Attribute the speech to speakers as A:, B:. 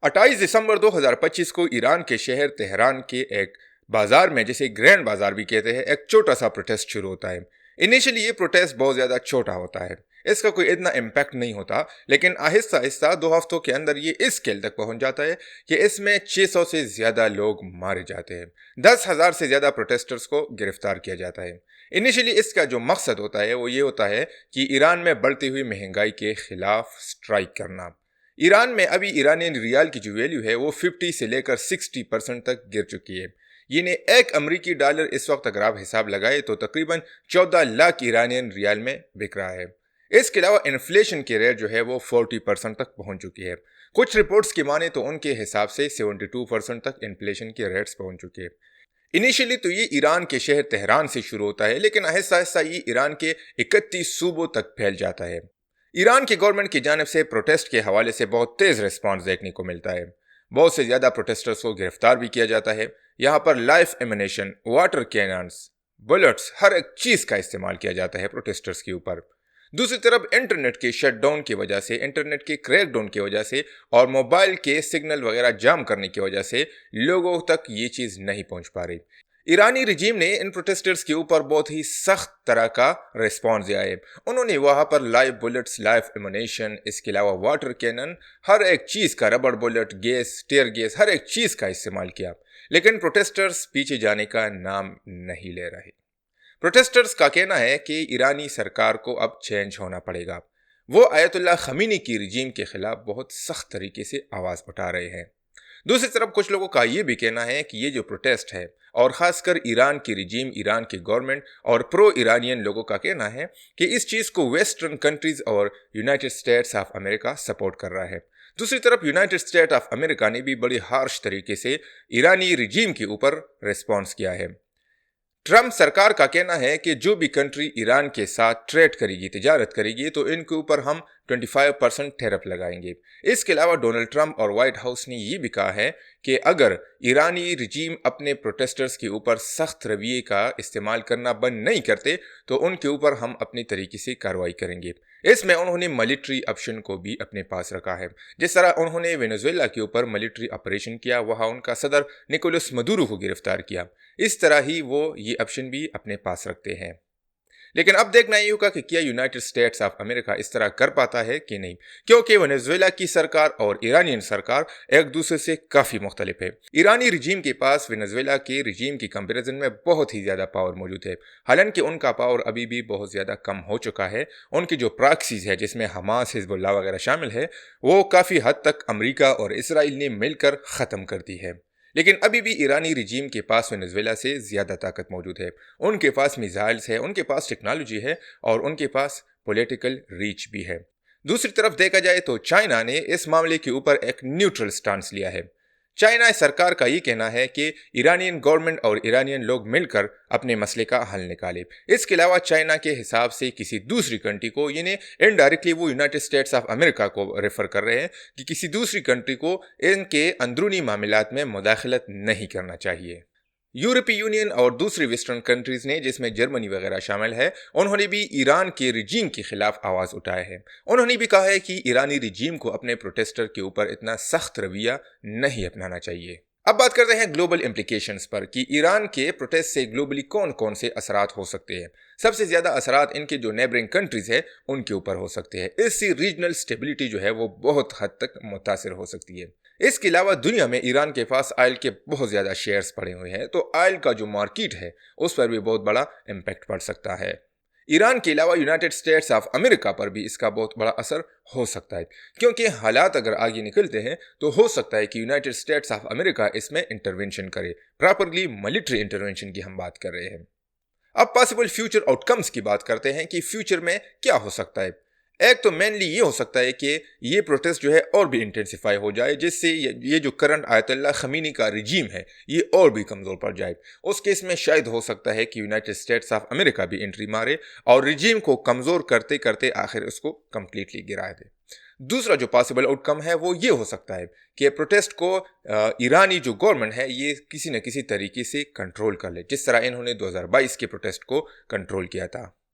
A: 28 दिसंबर 2025 को ईरान के शहर तेहरान के एक बाजार में, जिसे ग्रैंड बाजार भी कहते हैं, एक छोटा सा प्रोटेस्ट शुरू होता है। इनिशियली ये प्रोटेस्ट बहुत ज़्यादा छोटा होता है, इसका कोई इतना इम्पैक्ट नहीं होता, लेकिन आहिस्ता आहिस्ता 2 हफ्तों के अंदर ये इस स्केल तक पहुंच जाता है कि इसमें 600 से ज़्यादा लोग मारे जाते हैं। 10,000 से ज़्यादा प्रोटेस्टर्स को गिरफ्तार किया जाता है। इनिशियली इसका जो मकसद होता है वो ये होता है कि ईरान में बढ़ती हुई महंगाई के खिलाफ स्ट्राइक करना। ईरान में अभी ईरानियन रियाल की जो वैल्यू है वो 50 से लेकर 60% तक गिर चुकी है। यानी एक अमरीकी डॉलर इस वक्त अगर आप हिसाब लगाए तो तकरीबन 14 लाख ईरानियन रियाल में बिक रहा है। इसके अलावा इन्फ्लेशन की रेट जो है वो 40% तक पहुंच चुकी है। कुछ रिपोर्ट्स की माने तो उनके हिसाब से 72% तक इन्फ्लेशन की रेट्स पहुंच चुकी है। इनिशियली तो ये ईरान के शहर तेहरान से शुरू होता है, लेकिन आहिस्ता आहिस्ता ये ईरान के 31 सूबों तक फैल जाता है। ईरान की गवर्नमेंट की जानिब से प्रोटेस्ट के हवाले से बहुत तेज रिस्पांस देखने को मिलता है। बहुत से ज्यादा प्रोटेस्टर्स को गिरफ्तार भी किया जाता है। यहाँ पर life ammunition, water cannons, bullets, हर एक चीज का इस्तेमाल किया जाता है प्रोटेस्टर्स के ऊपर। दूसरी तरफ इंटरनेट के शटडाउन की वजह से, इंटरनेट के क्रैकडाउन की वजह से और मोबाइल के सिग्नल वगैरह जाम करने की वजह से लोगों तक ये चीज नहीं पहुंच पा रही। ईरानी रिजीम ने इन प्रोटेस्टर्स के ऊपर बहुत ही सख्त तरह का रिस्पॉन्स दिया है। उन्होंने वहां पर लाइव बुलेट्स, लाइव एमुनेशन, इसके अलावा वाटर कैनन, हर एक चीज का, रबड़ बुलेट, गैस, टीयर गैस, हर एक चीज का इस्तेमाल किया। लेकिन प्रोटेस्टर्स पीछे जाने का नाम नहीं ले रहे। प्रोटेस्टर्स का कहना है कि ईरानी सरकार को अब चेंज होना पड़ेगा। वो आयतुल्लाह खमीनी की रिजीम के खिलाफ बहुत सख्त तरीके से आवाज उठा रहे हैं। दूसरी तरफ कुछ लोगों का ये भी कहना है कि ये जो प्रोटेस्ट है, और खासकर ईरान की रिजीम, ईरान की गवर्नमेंट और प्रो ईरानियन लोगों का कहना है कि इस चीज को वेस्टर्न कंट्रीज और United states of America support कर रहा है। दूसरी तरफ यूनाइटेड स्टेट ऑफ अमेरिका ने भी बड़ी हार्श तरीके से ईरानी रिजीम के ऊपर रिस्पॉन्स किया है। ट्रम्प सरकार का कहना है कि जो भी कंट्री ईरान के साथ ट्रेड करेगी, तिजारत करेगी, तो इनके ऊपर हम 25% टैरिफ लगाएंगे। इसके अलावा डोनाल्ड ट्रम्प और व्हाइट हाउस ने ये भी कहा है कि अगर ईरानी रिजीम अपने प्रोटेस्टर्स के ऊपर सख्त रवैये का इस्तेमाल करना बंद नहीं करते तो उनके ऊपर हम अपनी तरीके से कार्रवाई करेंगे। इसमें उन्होंने मिलिट्री ऑप्शन को भी अपने पास रखा है। जिस तरह उन्होंने वेनेजुएला के ऊपर मिलिट्री ऑपरेशन किया, वहां उनका सदर निकोलस मदुरो को गिरफ्तार किया, इस तरह ही वो ये ऑप्शन भी अपने पास रखते हैं। लेकिन अब देखना ये होगा कि क्या यूनाइटेड स्टेट्स ऑफ अमेरिका इस तरह कर पाता है कि नहीं, क्योंकि वेनेजुएला की सरकार और ईरानियन सरकार एक दूसरे से काफी मुख्तलिफ है। ईरानी रिजीम के पास वेनेजुएला के रिजीम की कंपैरिजन में बहुत ही ज्यादा पावर मौजूद है, हालांकि उनका पावर अभी भी बहुत ज्यादा कम हो चुका है। उनकी जो प्रॉक्सीज है, जिसमें हमास, हिजबुल्लाह वगैरह शामिल है, वो काफी हद तक अमेरिका और इसराइल ने मिलकर खत्म कर दी है। लेकिन अभी भी ईरानी रिजीम के पास वेनेजुएला से ज़्यादा ताकत मौजूद है। उनके पास मिसाइल्स है, उनके पास टेक्नोलॉजी है और उनके पास पॉलिटिकल रीच भी है। दूसरी तरफ देखा जाए तो चाइना ने इस मामले के ऊपर एक न्यूट्रल स्टांस लिया है। चाइना सरकार का ये कहना है कि ईरानियन गवर्नमेंट और ईरानियन लोग मिलकर अपने मसले का हल निकाले। इसके अलावा चाइना के हिसाब से किसी दूसरी कंट्री को, यानी इनडायरेक्टली वो यूनाइटेड स्टेट्स ऑफ अमेरिका को रेफर कर रहे हैं कि किसी दूसरी कंट्री को इनके अंदरूनी मामलात में मुदाखलत नहीं करना चाहिए। यूरोपीय यूनियन और दूसरी वेस्टर्न कंट्रीज ने, जिसमें जर्मनी वगैरह शामिल है, उन्होंने भी ईरान के रिजीम के खिलाफ आवाज उठाया है। उन्होंने भी कहा है कि ईरानी रिजीम को अपने प्रोटेस्टर के ऊपर इतना सख्त रवैया नहीं अपनाना चाहिए। अब बात करते हैं ग्लोबल इम्प्लीकेशंस पर कि ईरान के प्रोटेस्ट से ग्लोबली कौन कौन से असरात हो सकते हैं। सबसे ज्यादा असरात इनके जो नेबरिंग कंट्रीज है उनके ऊपर हो सकते हैं। इससे रीजनल स्टेबिलिटी जो है वो बहुत हद तक मुतासिर हो सकती है। इसके अलावा दुनिया में ईरान के पास ऑयल के बहुत ज़्यादा शेयर्स पड़े हुए हैं, तो ऑयल का जो मार्केट है उस पर भी बहुत बड़ा इम्पैक्ट पड़ सकता है। ईरान के अलावा यूनाइटेड स्टेट्स ऑफ अमेरिका पर भी इसका बहुत बड़ा असर हो सकता है, क्योंकि हालात अगर आगे निकलते हैं तो हो सकता है कि यूनाइटेड स्टेट्स ऑफ अमेरिका इसमें इंटरवेंशन करे। प्रॉपरली मिलिट्री इंटरवेंशन की हम बात कर रहे हैं। अब पॉसिबल फ्यूचर आउटकम्स की बात करते हैं कि फ्यूचर में क्या हो सकता है। एक तो मेनली ये हो सकता है कि ये प्रोटेस्ट जो है और भी इंटेंसिफाई हो जाए, जिससे ये जो करंट आयतुल्लाह खमीनी का रिजीम है ये और भी कमज़ोर पड़ जाए। उस केस में शायद हो सकता है कि यूनाइटेड स्टेट्स ऑफ अमेरिका भी एंट्री मारे और रिजीम को कमज़ोर करते करते आखिर उसको कम्प्लीटली गिरा दे। दूसरा जो पॉसिबल आउटकम है वो ये हो सकता है कि प्रोटेस्ट को ईरानी जो गवर्नमेंट है ये किसी न किसी तरीके से कंट्रोल कर ले, जिस तरह इन्होंने 2022 के प्रोटेस्ट को कंट्रोल किया था।